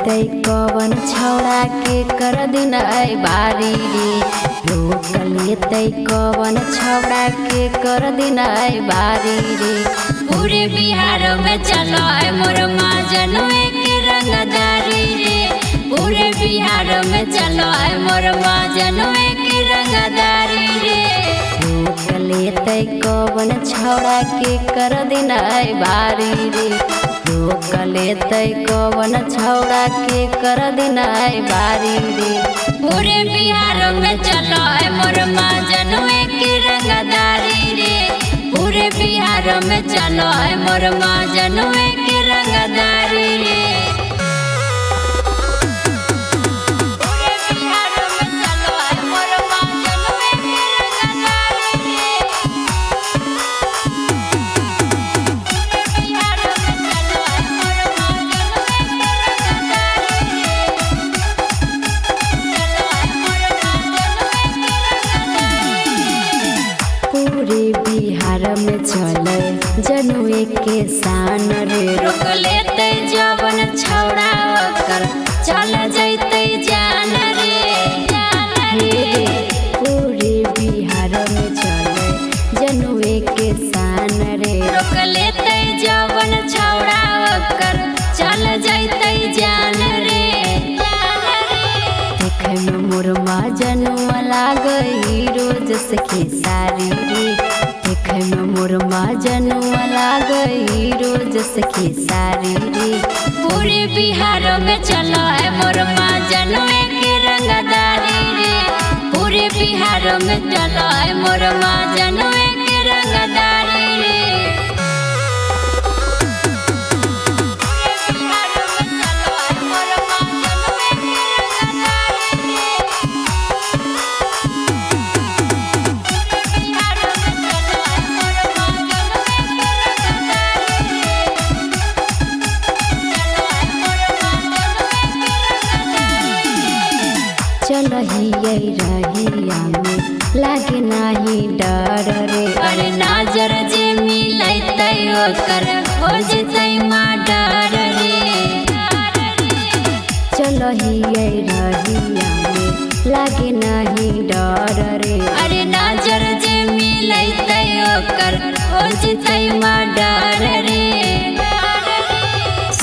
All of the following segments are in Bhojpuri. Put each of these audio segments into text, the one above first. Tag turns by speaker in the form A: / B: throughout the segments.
A: लेते कवन छौड़ा के कर दिन बारी रे। रोक लेते कवन छौड़ा के कर दिन बारी रे।
B: पूरे बिहार में चलो है मोर माँ जनवे के रंगदारी रे। पूरे बिहार में चलो है मोर माँ जनवे के रंगदारी रे।
A: रोक लेते कवन छौड़ा के कर दिन बारी रे। रोक लेते कवन छौड़ा के कर दिन बारी रे।
B: पूरे बिहार में चलो है मोर माँ जनवे के रंगदारी रे। पूरे बिहार में चलो है मोर माँ जनवे के रंगदारी रे।
A: पूरे बिहार में चले जनुए के शान रे।
B: रोक लेते जवन छौड़ा ओकर चल जैते जान रे।
A: पूरे बिहार में चले जनुए के शान रे।
B: रोक लेते जवन छौड़ा ओकर चल जैते जान रे।
A: देखे में मोर माँ जनुआ लागई रोज से खेसारी रे। देखे में मोर माँ जनुआ लागई रोज से खेसारी रे।
B: पूरे बिहार में चलो है मोर माँ जनवे के रंगदारी रे। पूरे बिहार में चलो है मोर माँ जनवे के रंगदारी रे।
A: चलही रहिया में लागे नाही डर रे।
B: अरे नजर जे मिलते ओकर हो जते माँ डर रे।
A: चलही रहिया में लागे नाही डर रे।
B: अरे नजर जे मिलते ओकर हो जते माँ डर रे।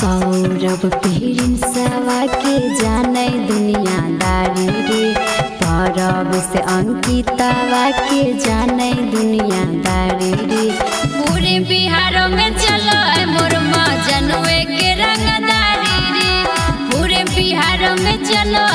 A: सौरभ पीरिन सवा के जाने दुनियादारी रे। परब से अंकितावा के जाने दुनियादारी रे।
B: पूरे बिहार में चलो है मोर माँ जनवे के रंगदारी रे। पूरे बिहार में चलो